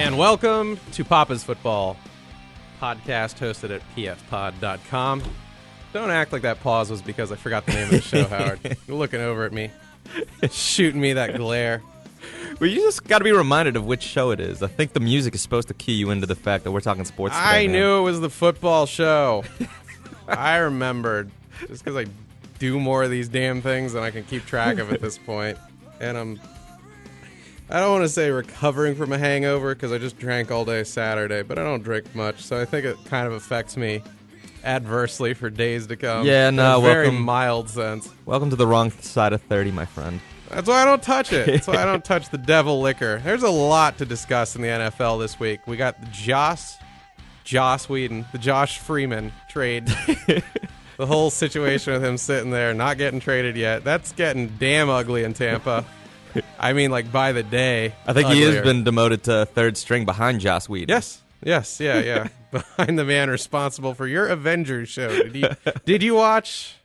And welcome to Papa's Football, podcast hosted at pfpod.com. Don't act like that pause was because I forgot the name of the show, Howard. You're looking over at me, shooting me that glare. Well, you just got to be reminded of which show it is. I think the music is supposed to key you into the fact that we're talking sports today, I man. knew it was the football show. I remembered. Just because I do more of these damn things than I can keep track of at this point. And I don't want to say recovering from a hangover because I just drank all day Saturday, but I don't drink much, so I think it kind of affects me adversely for days to come. Yeah, no, in a very welcome. mild sense. Welcome to the wrong side of 30, my friend. That's why I don't touch it. That's why I don't touch the devil liquor. There's a lot to discuss in the NFL this week. We got the Joss Whedon, the Josh Freeman trade. The whole situation with him sitting there, not getting traded yet. That's getting damn ugly in Tampa. I mean, like, by the day. I think uglier. he has been demoted to third string behind Joss Whedon. Yes, yeah. Behind the man responsible for your Avengers show. Did you watch?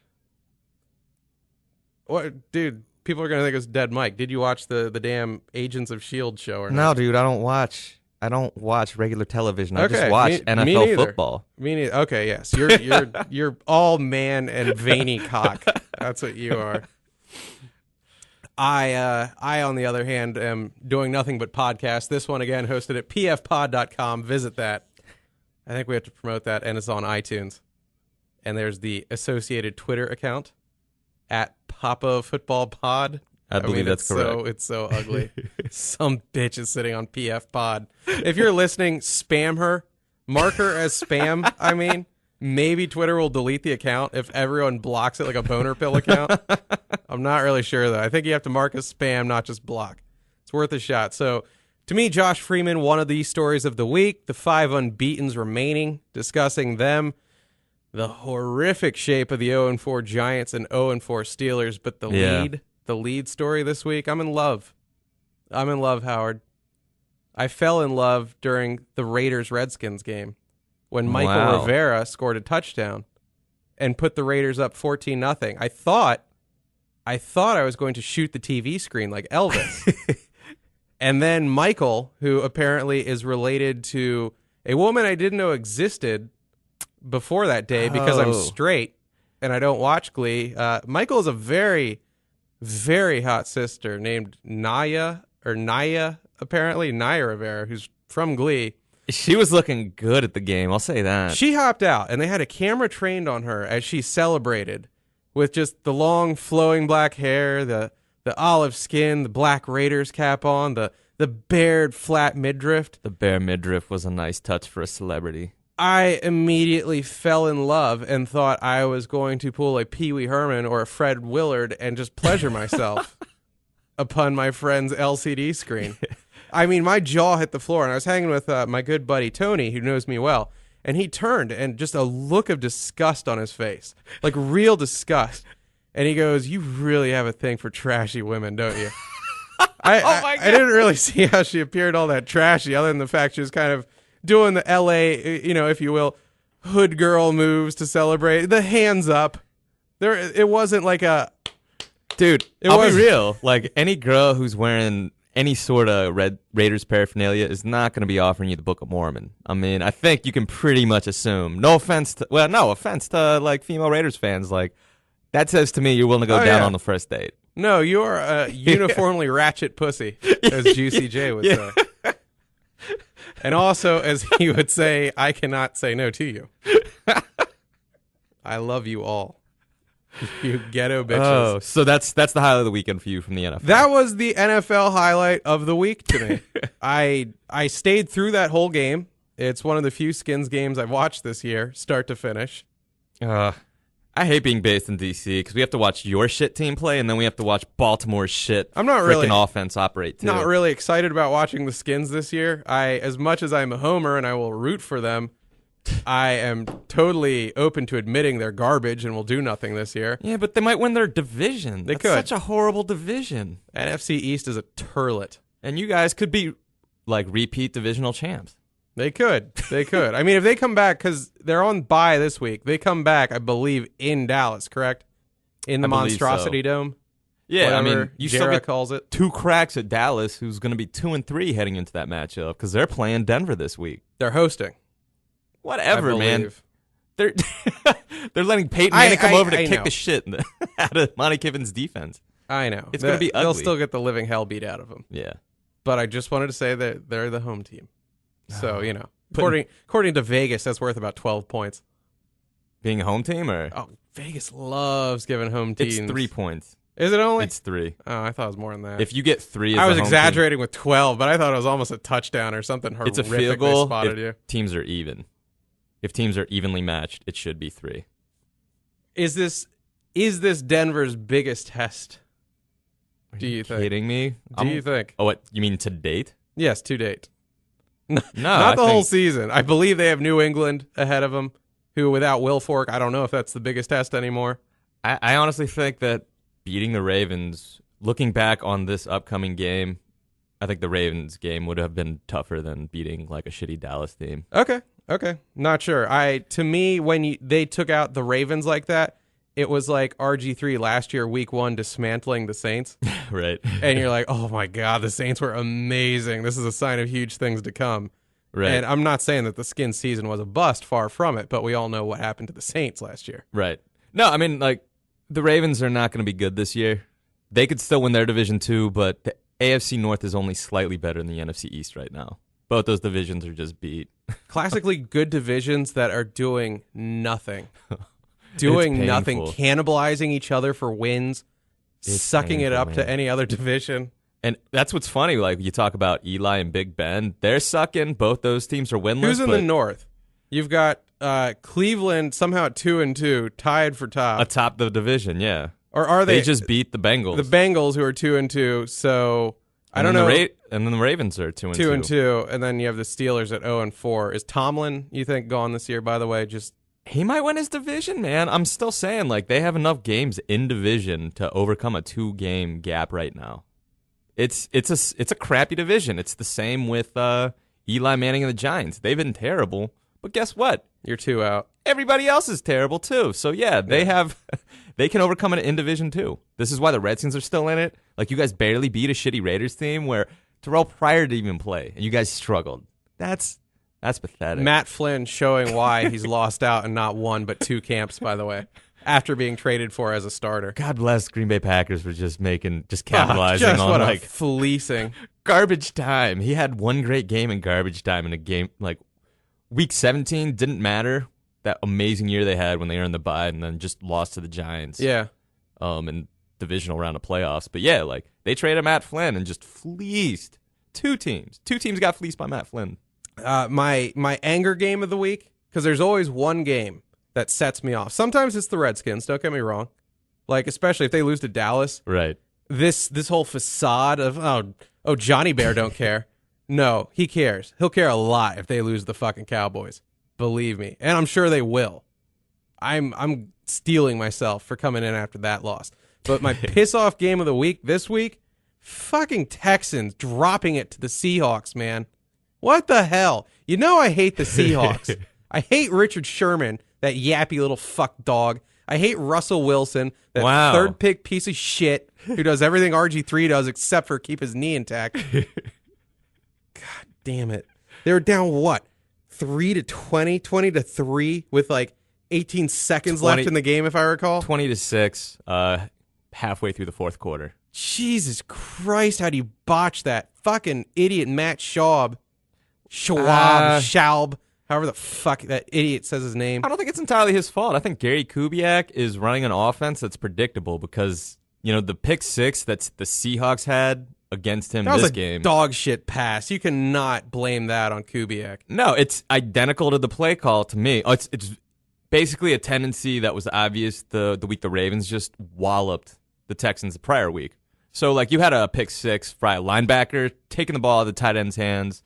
What, dude? People are gonna think it's Dead Mike. Did you watch the damn Agents of S.H.I.E.L.D. show or not? No, dude, I don't watch regular television. I Okay, just watch me NFL neither. football. Me neither. Okay, yes, you're all man and veiny cock. That's what you are. I on the other hand am doing nothing but podcasts. This one again hosted at pfpod.com. Visit that. I think we have to promote that, and it's on iTunes. And there's the associated Twitter account at Papa Football Pod. I believe that's correct. It's so ugly. Some bitch is sitting on PF Pod. If you're listening, spam her. Mark her as spam. I mean, maybe Twitter will delete the account if everyone blocks it like a boner pill account. I'm not really sure, though. I think you have to mark as spam, not just block. It's worth a shot. So, to me, Josh Freeman, one of the stories of the week, the 5 unbeatens remaining, discussing them, the horrific shape of the 0-4 Giants and 0-4 Steelers, but the lead story this week, I'm in love. I'm in love, Howard. I fell in love during the Raiders-Redskins game when Michael Rivera scored a touchdown and put the Raiders up 14-0. I thought I was going to shoot the TV screen like Elvis. And then Michael, who apparently is related to a woman I didn't know existed before that day because I'm straight and I don't watch Glee. Michael is a very, very hot sister named Naya, apparently, Naya Rivera, who's from Glee. She was looking good at the game, I'll say that. She hopped out, and they had a camera trained on her as she celebrated with just the long, flowing black hair, the olive skin, the black Raiders cap on, the bared, flat midriff. The bare midriff was a nice touch for a celebrity. I immediately fell in love and thought I was going to pull a Pee Wee Herman or a Fred Willard and just pleasure myself upon my friend's LCD screen. I mean, my jaw hit the floor, and I was hanging with my good buddy Tony, who knows me well, and he turned, and just a look of disgust on his face, like real disgust. And he goes, "You really have a thing for trashy women, don't you?" I didn't really see how she appeared all that trashy, other than the fact she was kind of doing the LA, if you will, hood girl moves to celebrate. The hands up. It wasn't like a... Dude, I'll be real. Like, any girl who's wearing any sort of Raiders paraphernalia is not going to be offering you the Book of Mormon. I mean, I think you can pretty much assume. No offense to like female Raiders fans. Like, that says to me you're willing to go down on the first date. No, you're a uniformly ratchet pussy, as Juicy J would say. And also, as he would say, I cannot say no to you. I love you all. You ghetto bitches. Oh, so that's the highlight of the weekend for you from the NFL. That was the NFL highlight of the week to me. I stayed through that whole game. It's one of the few Skins games I've watched this year, start to finish. I hate being based in D.C. because we have to watch your shit team play, and then we have to watch Baltimore's shit offense operate, too. Not really excited about watching the Skins this year. As much as I'm a homer and I will root for them, I am totally open to admitting they're garbage and will do nothing this year. Yeah, but they might win their division. They could. Such a horrible division. NFC East is a turlet. And you guys could be, like, repeat divisional champs. They could. I mean, if they come back, because they're on bye this week, they come back, I believe, in Dallas, correct? In the Monstrosity Dome? Yeah, I whatever mean, you still Jera get calls it. 2 cracks at Dallas, who's going to be 2-3 heading into that matchup because they're playing Denver this week. They're hosting. Whatever, I man. believe. They're they're letting Peyton Manning come over to kick know. the shit out of Monty Kiffin's defense. I know. It's going to be ugly. They'll still get the living hell beat out of them. Yeah. But I just wanted to say that they're the home team. So, you know, Putting- according to Vegas, that's worth about 12 points. Being a home team, or Oh, Vegas loves giving home teams. it's 3 points. Is it only? It's 3. Oh, I thought it was more than that. If you get 3, as I a was home exaggerating with 12, but I thought it was almost a touchdown or something team, horrific. it's a field goal. They spotted If you. teams are even. If teams are evenly matched, it should be 3. Is this Denver's biggest test? Are Do you think? kidding me? Do you think? Oh, what you mean to date? Yes, to date. No, Not the I whole think- season. I believe they have New England ahead of them, who without Will Fork, I don't know if that's the biggest test anymore. I honestly think that beating the Ravens, looking back on this upcoming game, I think the Ravens game would have been tougher than beating like a shitty Dallas team. Okay. Not sure. To me, when they took out the Ravens like that, it was like RG3 last year, week 1, dismantling the Saints. Right. And you're like, oh my God, the Saints were amazing. This is a sign of huge things to come. Right. And I'm not saying that the Skins season was a bust, far from it, but we all know what happened to the Saints last year. Right. No, I mean, like, the Ravens are not going to be good this year. They could still win their division too, but the AFC North is only slightly better than the NFC East right now. Both those divisions are just beat. Classically good divisions that are doing nothing. Doing nothing, painful. cannibalizing each other for wins, It's sucking it painful, up man. to any other division. And that's what's funny. Like, you talk about Eli and Big Ben. They're sucking. Both those teams are winless. Who's in but the North? You've got Cleveland somehow at 2-2, tied for top. atop the division, yeah. Or are They they just beat the Bengals. the Bengals, who are 2-2? So I don't know. And then the Ravens are 2-2. 2-2, and then you have the Steelers at 0-4. Is Tomlin, you think, gone this year? By the way, just He might win his division, man. I'm still saying, like, they have enough games in division to overcome a 2-game gap right now. It's a crappy division. It's the same with Eli Manning and the Giants. They've been terrible, but guess what? you're 2 out. Everybody else is terrible too. So yeah, they can overcome it in division too. This is why the Redskins are still in it. Like, you guys barely beat a shitty Raiders team where Terrell Pryor didn't even play, and you guys struggled. That's pathetic. Matt Flynn showing why he's lost out and not 1 but 2 camps. By the way, after being traded for as a starter. God bless Green Bay Packers for just capitalizing Just on what a like fleecing. garbage time. He had one great game in garbage time in a game like week 17 didn't matter. That amazing year they had when they earned the bye and then just lost to the Giants. Yeah. In divisional round of playoffs. But yeah, like, they traded Matt Flynn and just fleeced 2 teams. 2 teams got fleeced by Matt Flynn. My anger game of the week, because there's always one game that sets me off. Sometimes it's the Redskins, don't get me wrong. Like, especially if they lose to Dallas. Right. This whole facade of, oh, Johnny Bear don't care. No, he cares. He'll care a lot if they lose the fucking Cowboys. Believe me. And I'm sure they will. I'm stealing myself for coming in after that loss. But my piss-off game of the week this week, fucking Texans dropping it to the Seahawks, man. What the hell? You know I hate the Seahawks. I hate Richard Sherman, that yappy little fuck dog. I hate Russell Wilson, that Wow. third pick piece of shit who does everything RG3 does except for keep his knee intact. God damn it. They were down what? 3-20, 20-3 with like 18 seconds 20 left in the game, if I recall. 20-6, halfway through the fourth quarter. Jesus Christ, how do you botch that? Fucking idiot Matt Schaub, however the fuck that idiot says his name. I don't think it's entirely his fault. I think Gary Kubiak is running an offense that's predictable because, you know, the pick 6 that the Seahawks had against him That was this a game. dog shit pass. You cannot blame that on Kubiak. No, it's identical to the play call to me. It's basically a tendency that was obvious the week the Ravens just walloped the Texans the prior week. So, like, you had a pick 6 by a linebacker taking the ball out of the tight end's hands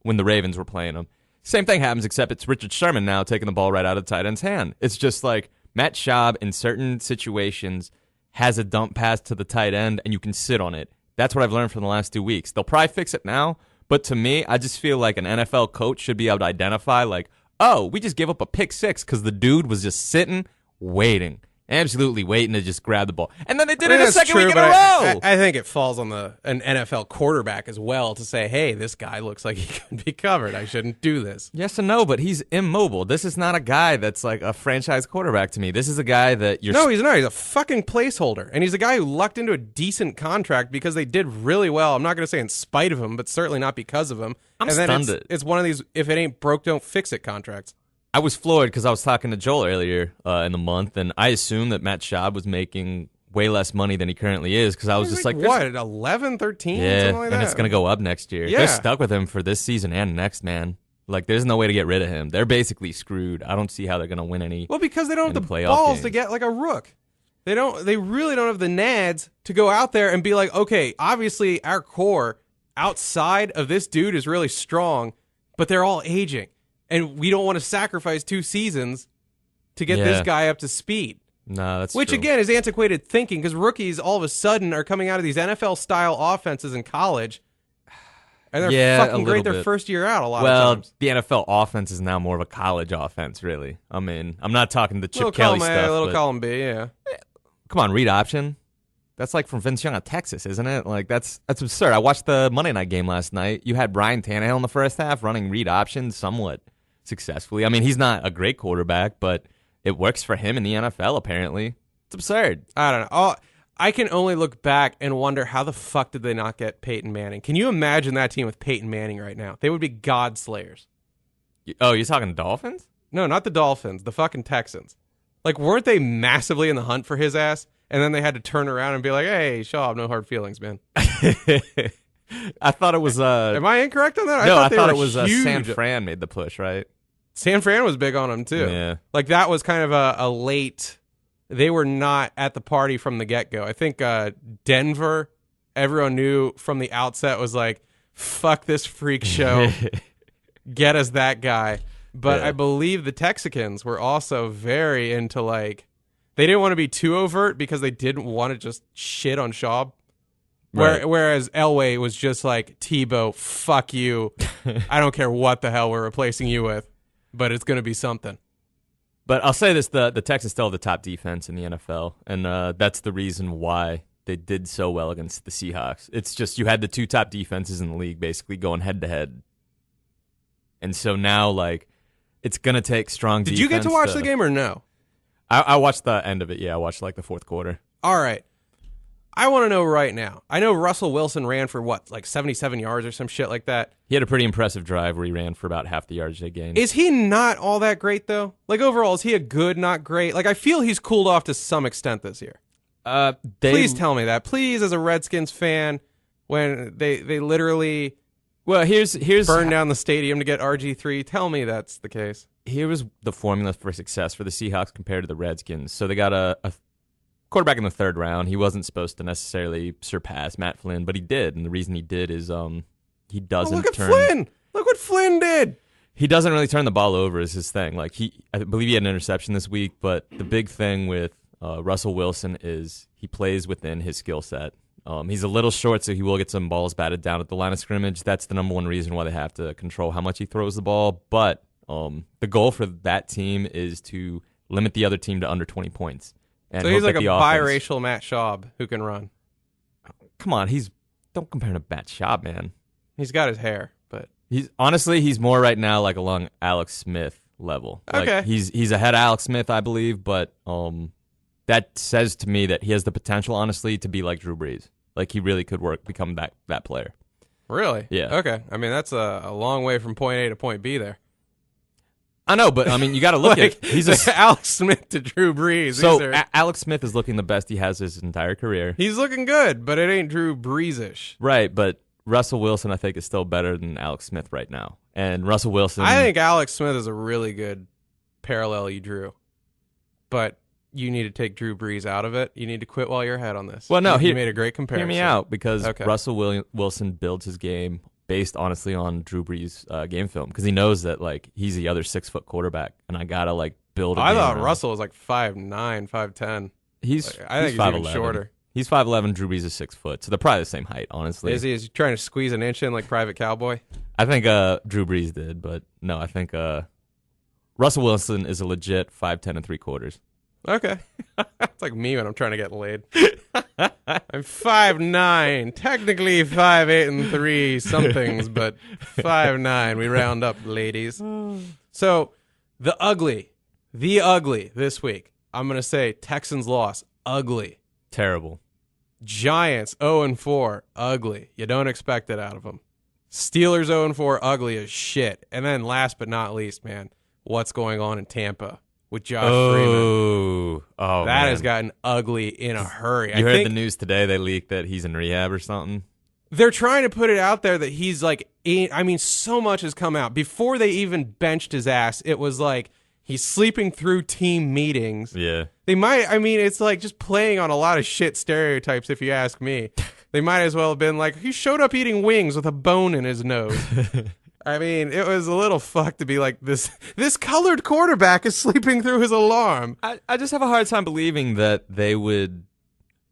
when the Ravens were playing them. Same thing happens, except it's Richard Sherman now taking the ball right out of the tight end's hand. It's just like Matt Schaub in certain situations has a dump pass to the tight end, and you can sit on it. That's what I've learned from the last 2 weeks. They'll probably fix it now, but to me, I just feel like an NFL coach should be able to identify, like, oh, we just gave up a pick 6 because the dude was just sitting, waiting. absolutely waiting to just grab the ball. And then they did I mean, it a that's second true, week in a but row. I think it falls on an NFL quarterback as well to say, hey, this guy looks like he could be covered. I shouldn't do this. Yes and no, but he's immobile. This is not a guy that's like a franchise quarterback to me. This is a guy that you're... No, he's not. He's a fucking placeholder. And he's a guy who lucked into a decent contract because they did really well. I'm not going to say in spite of him, but certainly not because of him. I'm and then stunned. It's one of these, if it ain't broke, don't fix it contracts. I was floored because I was talking to Joel earlier in the month, and I assumed that Matt Schaub was making way less money than he currently is because I was just like, what, 11, 13? yeah, Something like and that? it's going to go up next year. Yeah. They're stuck with him for this season and next, man. Like, there's no way to get rid of him. They're basically screwed. I don't see how they're going to win any. Well, because they don't have the playoff balls games to get like a rook. They really don't have the nads to go out there and be like, okay, obviously our core outside of this dude is really strong, but they're all aging. And we don't want to sacrifice 2 seasons to get this guy up to speed. No, that's Which, true. again, is antiquated thinking because rookies all of a sudden are coming out of these NFL-style offenses in college, and they're fucking great their first year out a lot of times. The NFL offense is now more of a college offense, really. I mean, I'm not talking the Chip Kelly stuff. Little but column B, yeah. come on, read option. That's like from Vince Young of Texas, isn't it? Like that's absurd. I watched the Monday night game last night. You had Brian Tannehill in the first half running read option somewhat successfully. I mean, he's not a great quarterback, but it works for him in the NFL, apparently. It's absurd. I don't know. I can only look back and wonder how the fuck did they not get Peyton Manning? Can you imagine that team with Peyton Manning right now? They would be god slayers. Oh, you're talking Dolphins? No, not the Dolphins. The fucking Texans. Like, weren't they massively in the hunt for his ass? And then they had to turn around and be like, hey, Shaw, no hard feelings, man. I thought it was... Am I incorrect on that? I thought it was huge. San Fran made the push, right? San Fran was big on him, too. Yeah. Like, that was kind of a late... They were not at the party from the get-go. I think Denver, everyone knew from the outset, was like, fuck this freak show. Get us that guy. But Yeah. I believe the Texicans were also very into, like... They didn't want to be too overt because they didn't want to just shit on Schaub. Right. Whereas Elway was just like, Tebow, fuck you. I don't care what the hell we're replacing you with, but it's going to be something. But I'll say this, the Texans still have the top defense in the NFL, and that's the reason why they did so well against the Seahawks. It's just you had the 2 top defenses in the league basically going head-to-head. And so now, like, it's going to take strong defense. Did you get to watch the game or no? I watched the end of it, yeah. I watched, like, the fourth quarter. All right. I want to know right now. I know Russell Wilson ran for, what, like 77 yards or some shit like that? He had a pretty impressive drive where he ran for about half the yards they gained. Is he not all that great, though? Like, overall, is he a good, not great? Like, I feel he's cooled off to some extent this year. Please tell me that. Please, as a Redskins fan, when they literally here's burned down the stadium to get RG3, tell me that's the case. Here was the formula for success for the Seahawks compared to the Redskins. So they got a quarterback in the 3rd round. He wasn't supposed to necessarily surpass Matt Flynn, but he did. And the reason he did is he doesn't look at turn... Flynn! Look what Flynn did! He doesn't really turn the ball over is his thing. Like I believe he had an interception this week, but the big thing with Russell Wilson is he plays within his skill set. He's a little short, so he will get some balls batted down at the line of scrimmage. That's the number one reason why they have to control how much he throws the ball. But the goal for that team is to limit the other team to under 20 points. And So he's like a offense... biracial Matt Schaub who can run. Come on, don't compare him to Matt Schaub, man. He's got his hair, but... He's more right now like along Alex Smith level. Okay. Like, he's ahead of Alex Smith, I believe, but that says to me that he has the potential, honestly, to be like Drew Brees. Like, he really could become that player. Really? Yeah. Okay. I mean, that's a long way from point A to point B there. I know, but I mean, you got to look Like, at he's Alex Smith to Drew Brees. So Alex Smith is looking the best he has his entire career. He's looking good, but it ain't Drew Brees-ish. Right, but Russell Wilson, I think, is still better than Alex Smith right now. And Russell Wilson... I think Alex Smith is a really good parallel you drew. But you need to take Drew Brees out of it. You need to quit while you're ahead on this. Well, no, you made a great comparison. Hear me out, because Okay. Russell Wilson builds his game based, honestly, on Drew Brees' game film, because he knows that, like, he's the other 6-foot quarterback, and I gotta, like, build a I game thought around. Russell was like 5'9", 5'10". He's I think he's 5'11". even shorter. He's 5'11", Drew Brees is 6 foot, so they're probably the same height, honestly. Is he trying to squeeze an inch in like Private Cowboy? I think Drew Brees did, but no, I think Russell Wilson is a legit 5'10" and 3/4. Okay. It's like me when I'm trying to get laid. I'm 5'9", technically 5'8" and 3 somethings, but 5'9". We round up, ladies. So, the ugly this week. I'm going to say Texans loss, ugly. Terrible. Giants 0-4, ugly. You don't expect it out of them. Steelers 0-4, ugly as shit. And then last but not least, man, what's going on in Tampa with Josh Freeman? Oh, that man. has gotten ugly in a hurry. You heard the news today? They leaked that he's in rehab or something. They're trying to put it out there that he's like, so much has come out. Before they even benched his ass, it was like he's sleeping through team meetings. Yeah. They might, it's like just playing on a lot of shit stereotypes, if you ask me. They might as well have been like, he showed up eating wings with a bone in his nose. It was a little fucked to be like, this colored quarterback is sleeping through his alarm. I just have a hard time believing that they would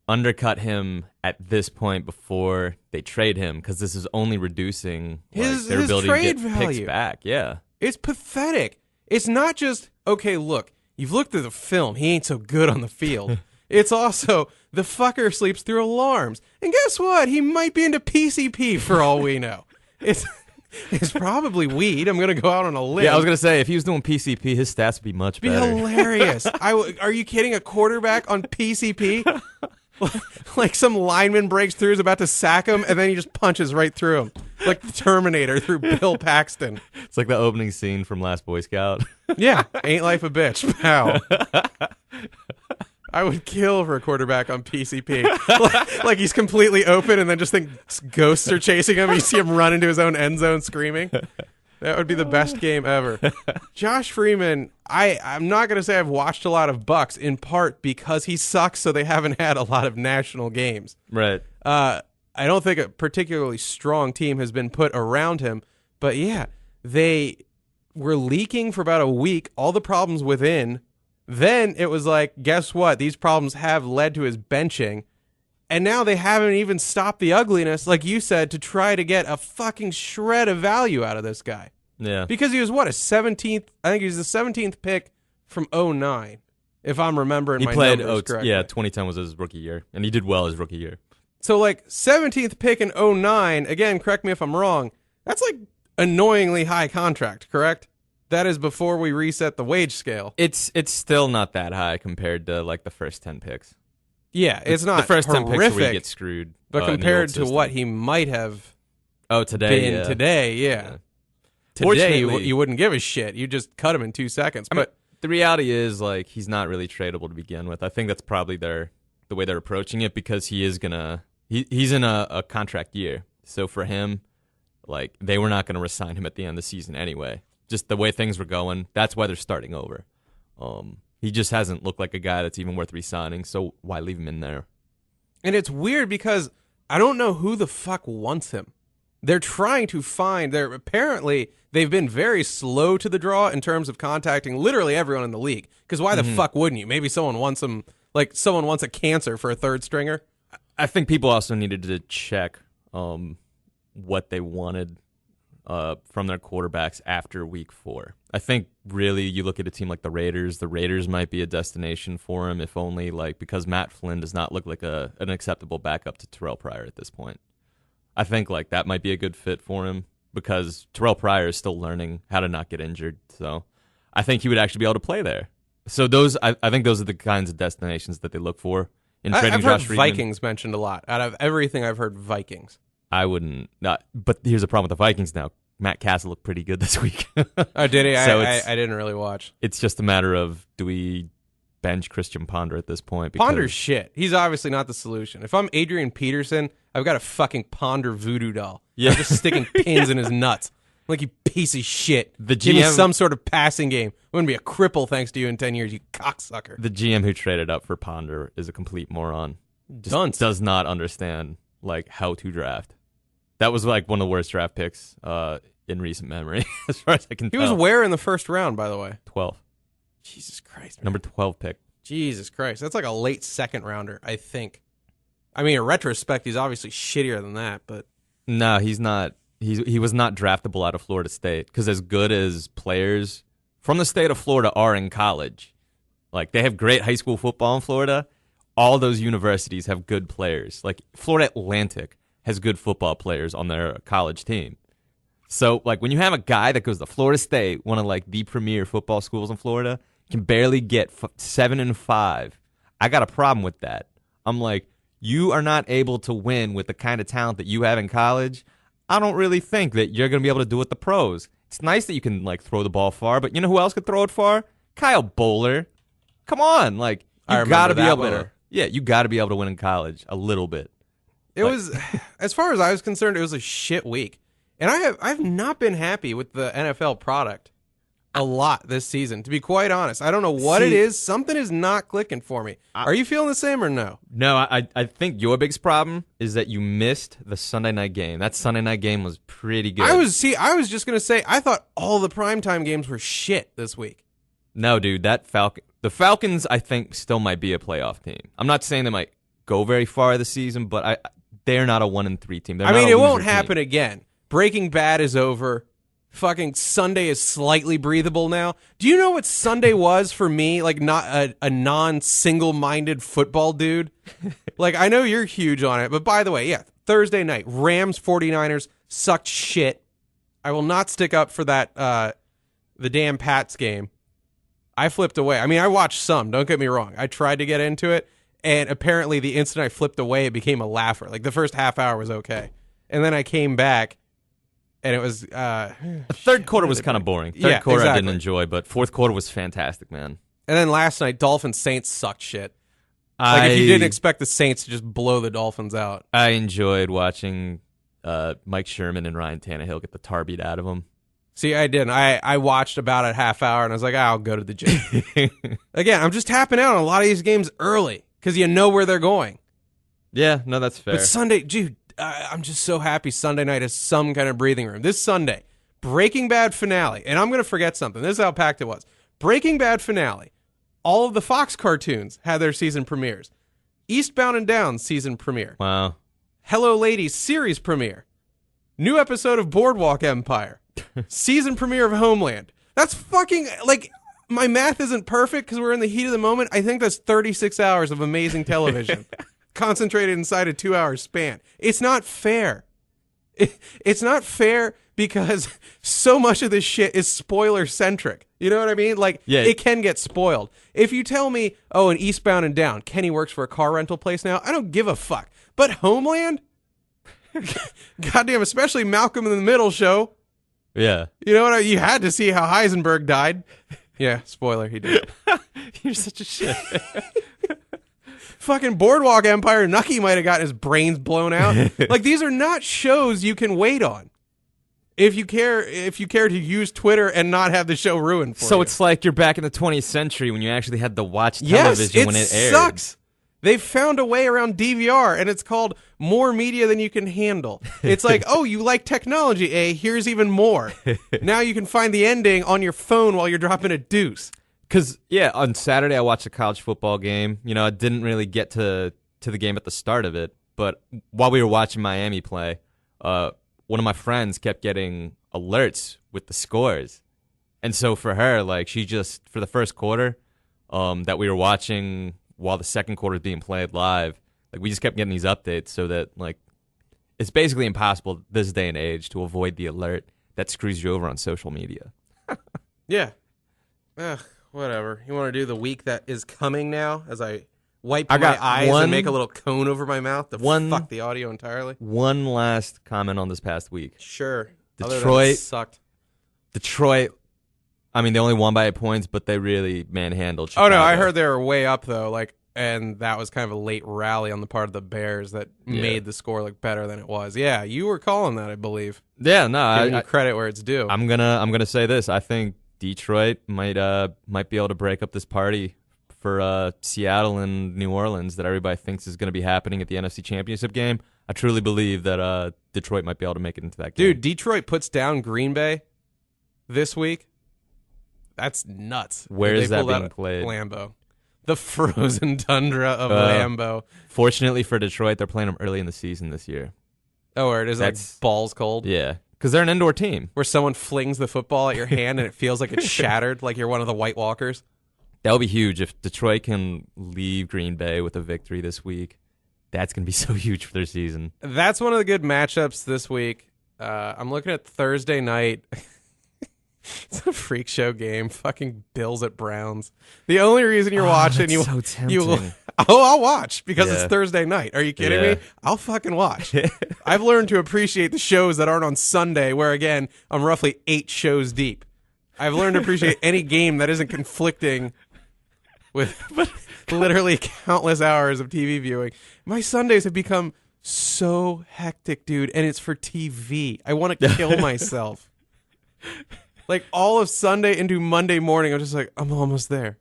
undercut him at this point before they trade him, because this is only reducing their ability to get picks back. Yeah. It's pathetic. It's not just, okay, look, you've looked at the film. He ain't so good on the field. It's also, the fucker sleeps through alarms. And guess what? He might be into PCP for all we know. It's probably weed. I'm going to go out on a limb. Yeah, I was going to say, if he was doing PCP, his stats would be much better. It'd be hilarious. Are you kidding? A quarterback on PCP? Like some lineman breaks through, is about to sack him, and then he just punches right through him. Like the Terminator through Bill Paxton. It's like the opening scene from Last Boy Scout. Yeah, ain't life a bitch. Pow. I would kill for a quarterback on PCP. like he's completely open and then just think ghosts are chasing him. You see him run into his own end zone screaming. That would be the best game ever. Josh Freeman, I'm not going to say I've watched a lot of Bucks, in part because he sucks, so they haven't had a lot of national games. Right. I don't think a particularly strong team has been put around him, but yeah, they were leaking for about a week, all the problems within. Then it was like, guess what? These problems have led to his benching. And now they haven't even stopped the ugliness, like you said, to try to get a fucking shred of value out of this guy. Yeah. Because he was, what, a 17th? I think he was the 17th pick from 2009, if I'm remembering my numbers correctly. Yeah, 2010 was his rookie year, and he did well his rookie year. So, 17th pick in 2009, again, correct me if I'm wrong, that's, annoyingly high contract, correct? That is before we reset the wage scale. It's still not that high compared to, the first 10 picks. Yeah, it's not the first horrific, 10 picks where you get screwed. But compared to what he might have been today, yeah. Today, you wouldn't give a shit. You just cut him in 2 seconds. But the reality is, he's not really tradable to begin with. I think that's probably the way they're approaching it, because he is he's in a contract year. So for him, they were not going to re-sign him at the end of the season anyway. Just the way things were going, that's why they're starting over. He just hasn't looked like a guy that's even worth re-signing, so why leave him in there? And it's weird because I don't know who the fuck wants him. They're trying to find, apparently they've been very slow to the draw in terms of contacting literally everyone in the league. Because why the fuck wouldn't you? Maybe someone wants him, someone wants a cancer for a third stringer. I think people also needed to check what they wanted from their quarterbacks after week 4. I think really you look at a team like the Raiders might be a destination for him, if only because Matt Flynn does not look like an acceptable backup to Terrell Pryor at this point. I think that might be a good fit for him, because Terrell Pryor is still learning how to not get injured. So I think he would actually be able to play there. So I think those are the kinds of destinations that they look for in trading I've Josh heard Freeman. Vikings mentioned a lot. Out of everything I've heard, Vikings. I wouldn't. But here's the problem with the Vikings now. Matt Castle looked pretty good this week. Oh, did he? So I didn't really watch. It's just a matter of, do we bench Christian Ponder at this point? Ponder's shit. He's obviously not the solution. If I'm Adrian Peterson, I've got a fucking Ponder voodoo doll. Yeah. I'm just sticking pins in his nuts. Like, you piece of shit. Give me some sort of passing game. I'm going to be a cripple thanks to you in 10 years, you cocksucker. The GM who traded up for Ponder is a complete moron. Just does not understand, how to draft. That was, one of the worst draft picks in recent memory, as far as I can tell. He was where in the first round, by the way? 12. Jesus Christ, man. Number 12 pick. Jesus Christ. That's like a late second rounder, I think. In retrospect, he's obviously shittier than that, but... No, he's not. He was not draftable out of Florida State, because as good as players from the state of Florida are in college, Like, they have great high school football in Florida. All those universities have good players. Like, Florida Atlantic has good football players on their college team. So, like, when you have a guy that goes to Florida State, one of, like, the premier football schools in Florida, can barely get 7-5, I got a problem with that. I'm like, you are not able to win with the kind of talent that you have in college. I don't really think that you're going to be able to do it the pros. It's nice that you can, like, throw the ball far, but you know who else could throw it far? Kyle Bowler. Come on, like, you got to be able to. Yeah, you got to be able to win in college a little bit. It was, as far as I was concerned, it was a shit week. And I've not been happy with the NFL product a lot this season, to be quite honest. I don't know what it is. Something is not clicking for me. Are you feeling the same or no? No, I think your biggest problem is that you missed the Sunday night game. That Sunday night game was pretty good. I was just going to say, I thought all the primetime games were shit this week. No, dude, the Falcons, I think, still might be a playoff team. I'm not saying they might go very far this season, but they're not a 1-3 team. I mean, it won't happen again. Breaking Bad is over. Fucking Sunday is slightly breathable now. Do you know what Sunday was for me? Like, not a non-single-minded football dude. Like, I know you're huge on it, but by the way, yeah, Thursday night, Rams 49ers sucked shit. I will not stick up for that, the damn Pats game. I flipped away. I mean, I watched some, don't get me wrong. I tried to get into it, and apparently the instant I flipped away, it became a laugher. Like, the first half hour was okay. And then I came back, and it was... the third quarter was kind of boring. Third quarter I didn't enjoy, but fourth quarter was fantastic, man. And then last night, Dolphins-Saints sucked shit. Like, if you didn't expect the Saints to just blow the Dolphins out. I enjoyed watching Mike Sherman and Ryan Tannehill get the tar beat out of them. See, I didn't. I watched about a half hour, and I was like, I'll go to the gym. Again, I'm just tapping out on a lot of these games early, because you know where they're going. Yeah, no, that's fair. But Sunday, dude, I'm just so happy Sunday night has some kind of breathing room. This Sunday, Breaking Bad finale, and I'm going to forget something. This is how packed it was. Breaking Bad finale. All of the Fox cartoons had their season premieres. Eastbound and Down season premiere. Wow. Hello Ladies series premiere. New episode of Boardwalk Empire. Season premiere of Homeland. That's fucking, like, my math isn't perfect because we're in the heat of the moment. I think that's 36 hours of amazing television concentrated inside a 2-hour span. It's not fair. It's not fair because so much of this shit is spoiler centric. You know what I mean? Like, It can get spoiled. If you tell me, oh, in Eastbound and Down, Kenny works for a car rental place now, I don't give a fuck. But Homeland? Goddamn, especially Malcolm in the Middle show. Yeah. You know what? You had to see how Heisenberg died. Yeah, spoiler, he did. You're such a shit. Fucking Boardwalk Empire, Nucky might have got his brains blown out. Like, these are not shows you can wait on. If you care to use Twitter and not have the show ruined for you. So it's like you're back in the 20th century when you actually had to watch television when it aired. Sucks. They've found a way around DVR, and it's called more media than you can handle. It's like, oh, you like technology, eh? Here's even more. Now you can find the ending on your phone while you're dropping a deuce. Because, yeah, on Saturday I watched a college football game. You know, I didn't really get to the game at the start of it. But while we were watching Miami play, one of my friends kept getting alerts with the scores. And so for her, like, she just, for the first quarter that we were watching while the second quarter is being played live, like, we just kept getting these updates so that, like, it's basically impossible this day and age to avoid the alert that screws you over on social media. Yeah. Whatever. You want to do the week that is coming now as I wipe my eyes and make a little cone over my mouth to fuck the audio entirely? One last comment on this past week. Sure. Detroit sucked. Detroit, I mean, they only won by 8 points, but they really manhandled Chicago. Oh, no, I heard they were way up, though, like, and that was kind of a late rally on the part of the Bears that made the score look better than it was. Yeah, you were calling that, I believe. Yeah, no, Giving you credit where it's due. I'm gonna say this. I think Detroit might be able to break up this party for Seattle and New Orleans that everybody thinks is going to be happening at the NFC Championship game. I truly believe that Detroit might be able to make it into that game. Dude, Detroit puts down Green Bay this week. That's nuts. Where is that being played? Lambeau. The frozen tundra of Lambeau. Fortunately for Detroit, they're playing them early in the season this year. Oh, or it is like balls cold? Yeah, because they're an indoor team. Where someone flings the football at your hand and it feels like it's shattered, like you're one of the White Walkers. That would be huge if Detroit can leave Green Bay with a victory this week. That's going to be so huge for their season. That's one of the good matchups this week. I'm looking at Thursday night. It's a freak show game. Fucking Bills at Browns. The only reason you're watching, that's so tempting. I'll watch because Yeah. it's Thursday night. Are you kidding Yeah. me? I'll fucking watch. I've learned to appreciate the shows that aren't on Sunday, where again I'm roughly 8 shows deep. I've learned to appreciate any game that isn't conflicting with literally countless hours of TV viewing. My Sundays have become so hectic, dude, and it's for TV. I want to kill myself. Like all of Sunday into Monday morning, I'm just like, I'm almost there.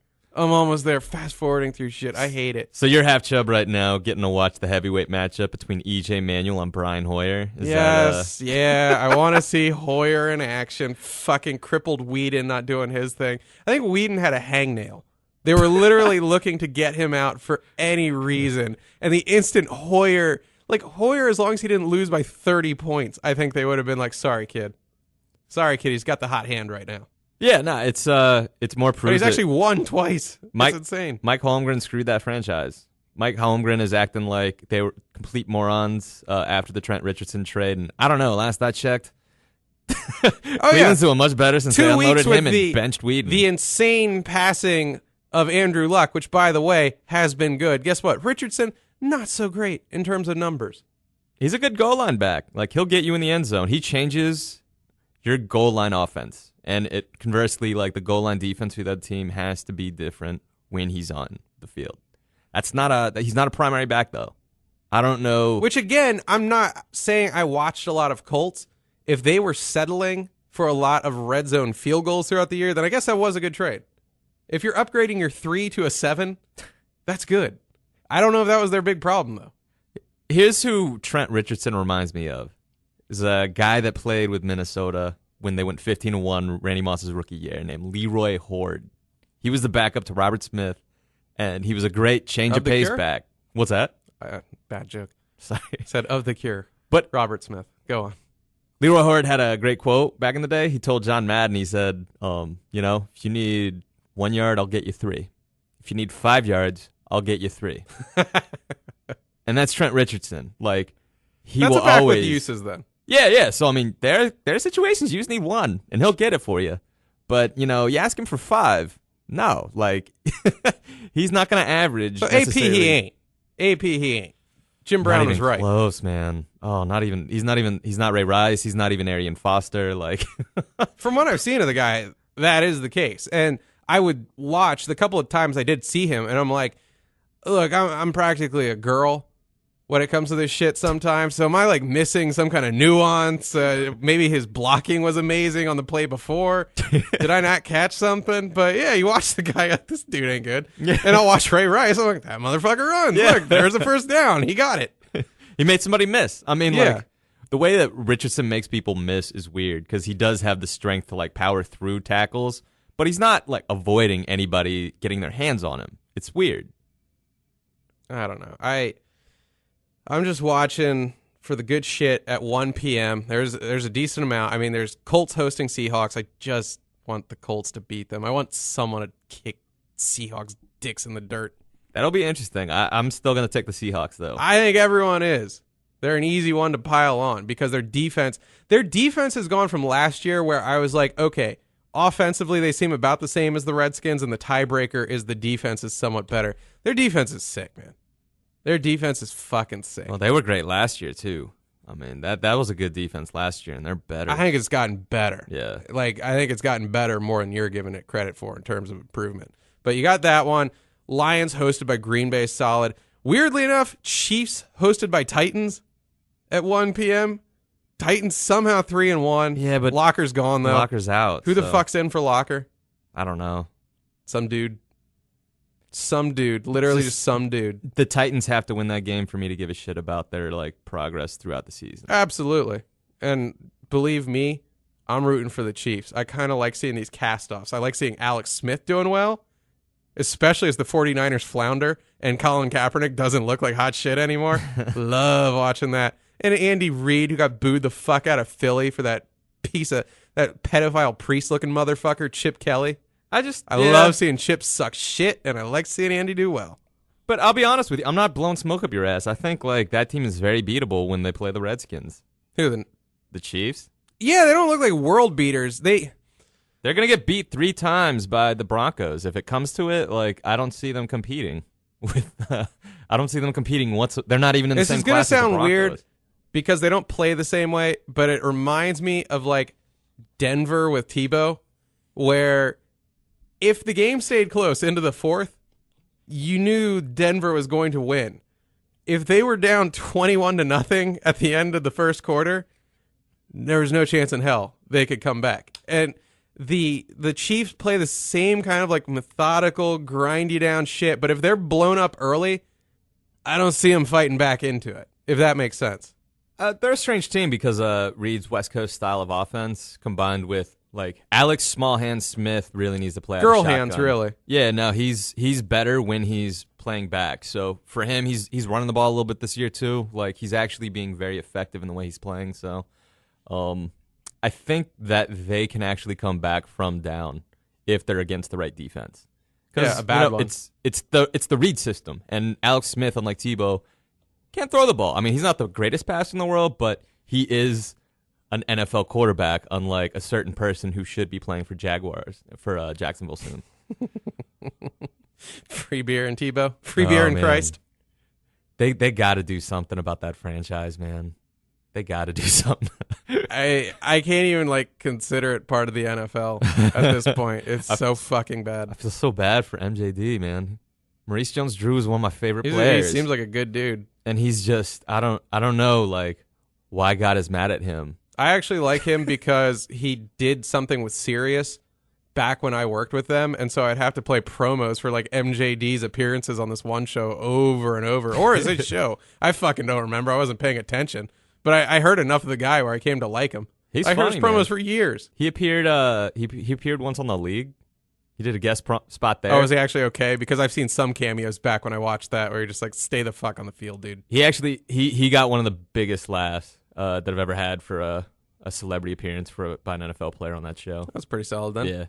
Fast forwarding through shit. I hate it. So you're half chub right now, getting to watch the heavyweight matchup between EJ Manuel and Brian Hoyer. Yeah. I want to see Hoyer in action. Fucking crippled Whedon not doing his thing. I think Whedon had a hangnail. They were literally looking to get him out for any reason. And the instant Hoyer, as long as he didn't lose by 30 points, I think they would have been like, sorry, kid, he's got the hot hand right now. Yeah, no, it's more proof. But he's actually won twice. That's insane. Mike Holmgren screwed that franchise. Mike Holmgren is acting like they were complete morons after the Trent Richardson trade. And I don't know, last I checked, Cleveland's doing much better since they unloaded him and benched Whedon. The insane passing of Andrew Luck, which, by the way, has been good. Guess what? Richardson, not so great in terms of numbers. He's a good goal line back. Like, he'll get you in the end zone. He changes your goal line offense. And it conversely, like, the goal line defense for that team has to be different when he's on the field. He's not a primary back, though. I don't know. Which, again, I'm not saying I watched a lot of Colts. If they were settling for a lot of red zone field goals throughout the year, then I guess that was a good trade. If you're upgrading your 3 to a 7, that's good. I don't know if that was their big problem, though. Here's who Trent Richardson reminds me of. Is a guy that played with Minnesota when they went 15-1 Randy Moss's rookie year, named Leroy Horde. He was the backup to Robert Smith, and he was a great change of pace back. What's that? Bad joke. Sorry. Said of the Cure. But Robert Smith. Go on. Leroy Horde had a great quote back in the day. He told John Madden, he said, if you need 1 yard, I'll get you 3. If you need 5 yards, I'll get you 3. And that's Trent Richardson. Like, he that's will a back always with uses then. Yeah. So I mean, there are situations you just need 1, and he'll get it for you. But you ask him for 5. No, like he's not going to average. So AP he ain't. Jim Brown was right. Close, man. Oh, not even. He's not Ray Rice. He's not even Arian Foster. Like, from what I've seen of the guy, that is the case. And I would watch the couple of times I did see him, and I'm like, look, I'm practically a girl when it comes to this shit sometimes. So am I like missing some kind of nuance? Maybe his blocking was amazing on the play before. Did I not catch something? But yeah, you watch the guy, like, this dude ain't good. Yeah. And I'll watch Ray Rice. I'm like, that motherfucker runs. Yeah. Look, there's a first down. He got it. He made somebody miss. I mean, like, the way that Richardson makes people miss is weird because he does have the strength to like power through tackles, but he's not like avoiding anybody getting their hands on him. It's weird. I don't know. I'm just watching for the good shit at 1 p.m. There's a decent amount. I mean, there's Colts hosting Seahawks. I just want the Colts to beat them. I want someone to kick Seahawks dicks in the dirt. That'll be interesting. I'm still going to take the Seahawks, though. I think everyone is. They're an easy one to pile on because their defense has gone from last year where I was like, okay, offensively they seem about the same as the Redskins, and the tiebreaker is the defense is somewhat better. Their defense is sick, man. Their defense is fucking sick. Well, they were great last year, too. I mean, that was a good defense last year, and they're better. I think it's gotten better. Yeah. Like, I think it's gotten better more than you're giving it credit for in terms of improvement. But you got that one. Lions hosted by Green Bay, solid. Weirdly enough, Chiefs hosted by Titans at 1 p.m. Titans somehow 3-1. Yeah, but Locker's gone, though. Locker's out. Who the fuck's in for Locker? I don't know. Some dude. Literally just some dude. The Titans have to win that game for me to give a shit about their like progress throughout the season. Absolutely. And believe me, I'm rooting for the Chiefs. I kind of like seeing these cast-offs. I like seeing Alex Smith doing well, especially as the 49ers flounder and Colin Kaepernick doesn't look like hot shit anymore. Love watching that. And Andy Reid, who got booed the fuck out of Philly for that pedophile priest-looking motherfucker, Chip Kelly. I love seeing Chip suck shit, and I like seeing Andy do well. But I'll be honest with you, I'm not blowing smoke up your ass. I think like that team is very beatable when they play the Redskins. Who the Chiefs? Yeah, they don't look like world beaters. They're gonna get beat 3 times by the Broncos. If it comes to it, like I don't see them competing with. I don't see them competing once. They're not even in the same class. This is gonna as the sound weird Broncos. because they don't play the same way, but it reminds me of like Denver with Tebow, where if the game stayed close into the fourth, you knew Denver was going to win. If they were down 21-0 at the end of the first quarter, there was no chance in hell they could come back. And the Chiefs play the same kind of like methodical, grindy down shit, but if they're blown up early, I don't see them fighting back into it, if that makes sense. They're a strange team because Reed's West Coast style of offense combined with like Alex Small Hand Smith really needs to play out of Girl shotgun. hands, really. Yeah, no, he's better when he's playing back. So for him, he's running the ball a little bit this year too. Like he's actually being very effective in the way he's playing. So I think that they can actually come back from down if they're against the right defense. Yeah, a bad one. It's the Reed system, and Alex Smith, unlike Tebow, can't throw the ball. I mean, he's not the greatest passer in the world, but he is an NFL quarterback, unlike a certain person who should be playing for Jacksonville soon. Free beer and Tebow. Free beer and man. Christ. They got to do something about that franchise, man. They got to do something. I can't even like consider it part of the NFL at this point. It's so fucking bad. I feel so bad for MJD, man. Maurice Jones-Drew is one of my favorite players. He seems like a good dude. And he's just I don't know like why God is mad at him. I actually like him because he did something with Sirius back when I worked with them, and so I'd have to play promos for like MJD's appearances on this one show over and over. Or is it a show? I fucking don't remember. I wasn't paying attention. But I heard enough of the guy where I came to like him. I heard his promos for years. He appeared he appeared once on The League. He did a guest spot there. Oh, is he actually okay? Because I've seen some cameos back when I watched that where you're just like, stay the fuck on the field, dude. He actually he got one of the biggest laughs that I've ever had for a celebrity appearance by an NFL player on that show. That's pretty solid then. Yeah.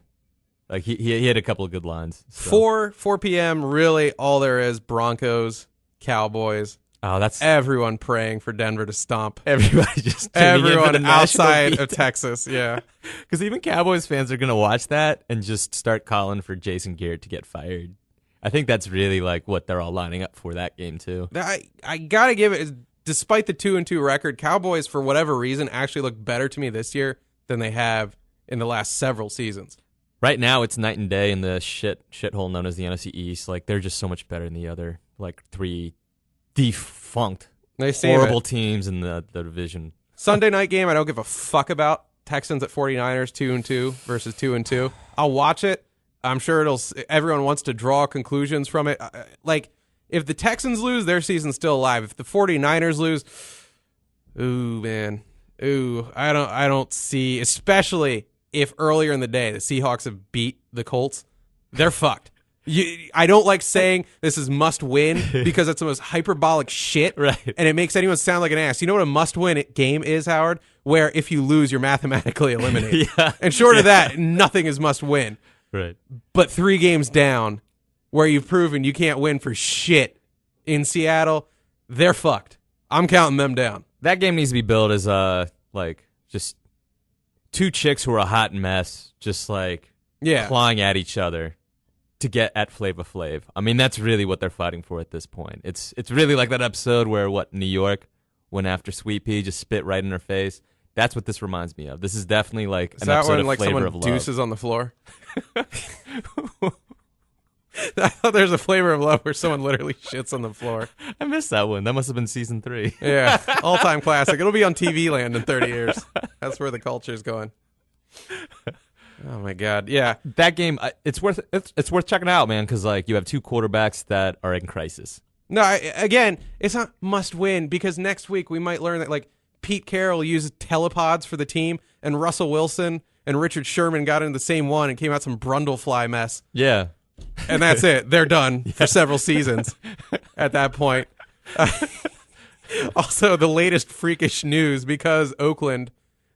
Like he had a couple of good lines. So. 4 p.m. Really, all there is Broncos, Cowboys. Oh, that's everyone praying for Denver to stomp. Everyone outside of Texas. Yeah, because even Cowboys fans are gonna watch that and just start calling for Jason Garrett to get fired. I think that's really like what they're all lining up for that game too. I gotta give it. Despite the 2-2 record, Cowboys for whatever reason actually look better to me this year than they have in the last several seasons. Right now, it's night and day in the shithole known as the NFC East. Like they're just so much better than the other like 3 defunct, horrible teams in the division. Sunday night game, I don't give a fuck about. Texans at 49ers, 2-2 versus 2-2. I'll watch it. I'm sure everyone wants to draw conclusions from it. Like, if the Texans lose, their season's still alive. If the 49ers lose, ooh, man. Ooh, I don't see, especially if earlier in the day the Seahawks have beat the Colts, they're fucked. I don't like saying this is must win because it's the most hyperbolic shit, right? And it makes anyone sound like an ass. You know what a must win game is, Howard? Where if you lose, you're mathematically eliminated. Yeah. And short of that, nothing is must win. Right. But 3 games down, where you've proven you can't win for shit in Seattle, they're fucked. I'm counting them down. That game needs to be billed as like just 2 chicks who are a hot mess, just like clawing at each other to get at Flava Flav. I mean, that's really what they're fighting for at this point. It's really like that episode where New York went after Sweet Pea, just spit right in her face. That's what this reminds me of. This is definitely like an episode of Flavor of Love. Deuces on the floor? I thought there's a Flavor of Love where someone literally shits on the floor. I missed that one. That must have been season 3. Yeah, all-time classic. It'll be on TV land in 30 years. That's where the culture's going. Oh my God! Yeah, that game. It's worth checking out, man. Because like you have 2 quarterbacks that are in crisis. No, again, it's not must win because next week we might learn that like Pete Carroll used telepods for the team, and Russell Wilson and Richard Sherman got into the same one and came out some Brundlefly mess. Yeah, and that's it. They're done for several seasons at that point. Also, the latest freakish news because Oakland.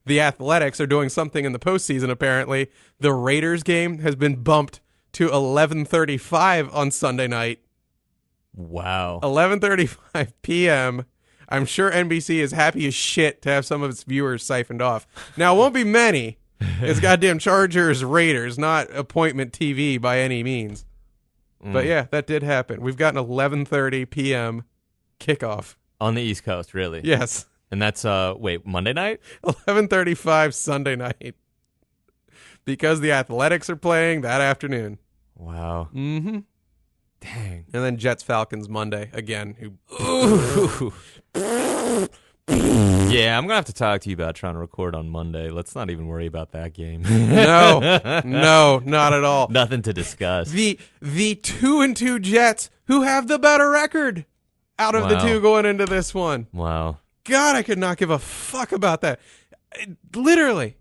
the Athletics are doing something in the postseason, apparently. The Raiders game has been bumped to 11:35 on Sunday night. Wow. 11:35 p.m. I'm sure NBC is happy as shit to have some of its viewers siphoned off. Now, it won't be many. It's goddamn Chargers Raiders, not appointment TV by any means. But yeah, that did happen. We've got an 11:30 p.m. kickoff. On the East Coast, really? Yes. And that's, Monday night? 11:35 Sunday night. Because the Athletics are playing that afternoon. Wow. Mm-hmm. Dang. And then Jets-Falcons Monday again. Yeah, I'm going to have to talk to you about trying to record on Monday. Let's not even worry about that game. No, not at all. Nothing to discuss. The 2-2 Jets, who have the better record out of the two going into this one. Wow. God, I could not give a fuck about that. Literally.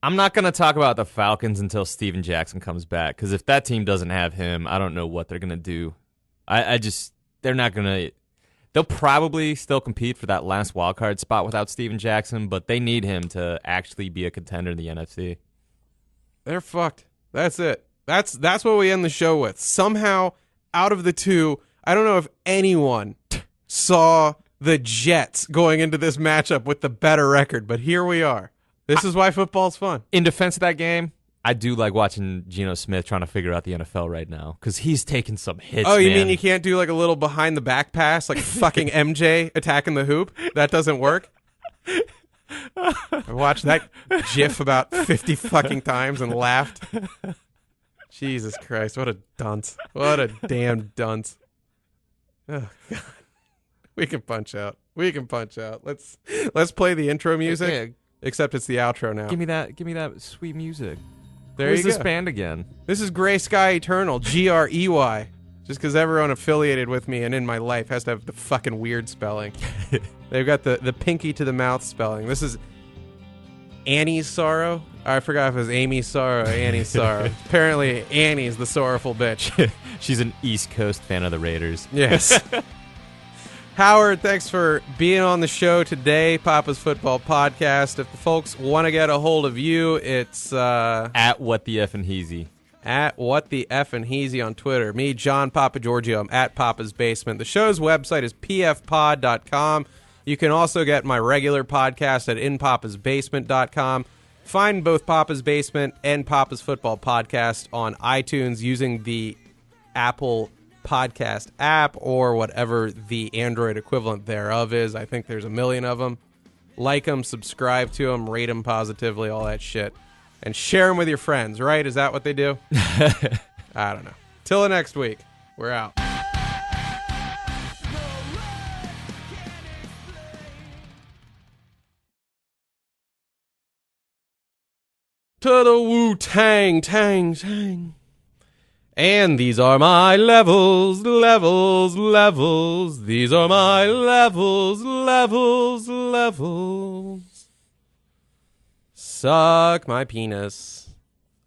I'm not going to talk about the Falcons until Steven Jackson comes back, because if that team doesn't have him, I don't know what they're going to do. They're not going to. They'll probably still compete for that last wildcard spot without Steven Jackson, but they need him to actually be a contender in the NFC. They're fucked. That's it. That's what we end the show with. Somehow, out of the two, I don't know if anyone saw the Jets going into this matchup with the better record, but here we are. This is why football's fun. In defense of that game, I do like watching Geno Smith trying to figure out the NFL right now, because he's taking some hits. Oh, you mean you can't do like a little behind the back pass, like fucking MJ attacking the hoop? That doesn't work? I watched that GIF about 50 fucking times and laughed. Jesus Christ, what a dunce. What a damn dunce. Oh, God. We can punch out. Let's play the intro music, Yeah. except it's the outro now. Give me that sweet music. There you this go. band again? This is Gray Sky Eternal, Grey. Just because everyone affiliated with me and in my life has to have the fucking weird spelling. They've got the pinky to the mouth spelling. This is Annie's Sorrow. I forgot if it was Amy's Sorrow or Annie's Sorrow. Apparently, Annie's the sorrowful bitch. She's an East Coast fan of the Raiders. Yes. Howard, thanks for being on the show today, Papa's Football Podcast. If the folks want to get a hold of you, it's At What the F and Heezy. At What the F and Heezy on Twitter. Me, John Papa Giorgio. I'm at Papa's Basement. The show's website is pfpod.com. You can also get my regular podcast at inpapasbasement.com. Find both Papa's Basement and Papa's Football Podcast on iTunes using the Apple Podcast app or whatever the Android equivalent thereof is. I think there's a million of them. Like them, subscribe to them, rate them positively, all that shit. And share them with your friends, right? Is that what they do? I don't know. Till the next week. We're out. To the Wu-Tang, tang, tang. And these are my levels. These are my levels. Suck my penis.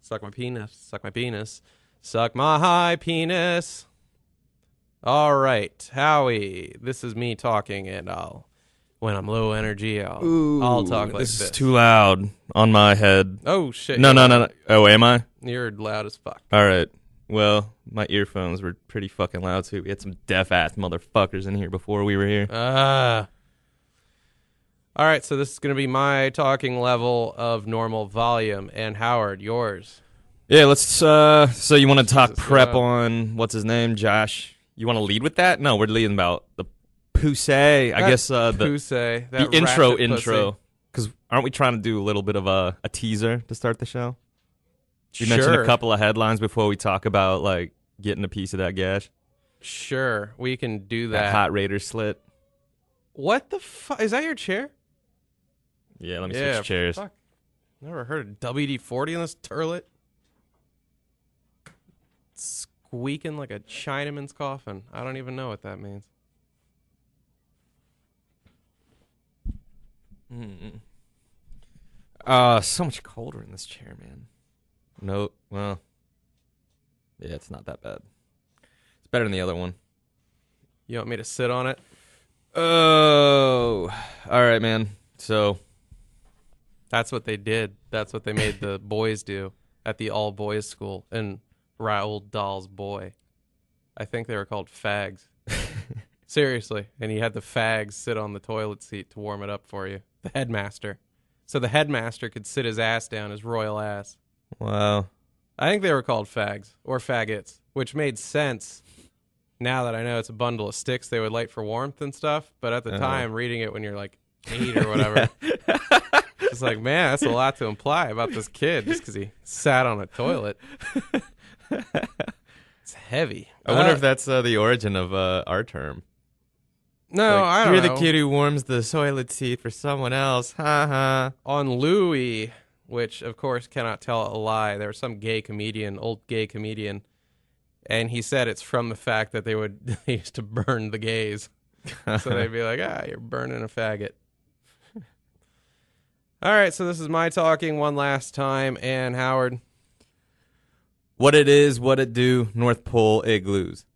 Suck my penis. Suck my high penis. All right, Howie. This is me talking, and when I'm low energy, I'll talk like this. This is too loud on my head. Oh, shit. No. Oh, am I? You're loud as fuck. All right. Well, my earphones were pretty fucking loud, too. We had some deaf-ass motherfuckers in here before we were here. All right, so this is going to be my talking level of normal volume. And Howard, yours. Yeah, let's, so you want to talk Jesus prep God. on, what's his name, Josh? You want to lead with that? No, we're leading about the Poussey, I guess, the intro. Because aren't we trying to do a little bit of a teaser to start the show? You mentioned a couple of headlines before we talk about, like, getting a piece of that gash. Sure, we can do that. That hot Raider slit. What the fuck? Is that your chair? Yeah, let me switch chairs. Fuck. Never heard of WD-40 in this turlet. Squeaking like a Chinaman's coffin. I don't even know what that means. So much colder in this chair, man. No, well, yeah, it's not that bad. It's better than the other one. You want me to sit on it? Oh, all right, man. So, That's what they did. That's what they made the boys do at the all-boys school in Roald Dahl's Boy. I think they were called fags. Seriously. And he had the fags sit on the toilet seat to warm it up for you. The headmaster. So the headmaster could sit his ass down, his royal ass. Wow. I think they were called fags or faggots, which made sense now that I know it's a bundle of sticks they would light for warmth and stuff. But at the time, reading it when you're like 8 or whatever, it's like, man, that's a lot to imply about this kid just because he sat on a toilet. It's heavy. I wonder if that's the origin of our term. No, I don't know. You're the kid who warms the toilet seat for someone else. Ha ha. On Louis, which of course cannot tell a lie, there was some gay comedian, old gay comedian, and he said it's from the fact that they used to burn the gays. So they'd be like, you're burning a faggot. All right, so this is my talking one last time, and Howard. What it is, what it do, North Pole igloos.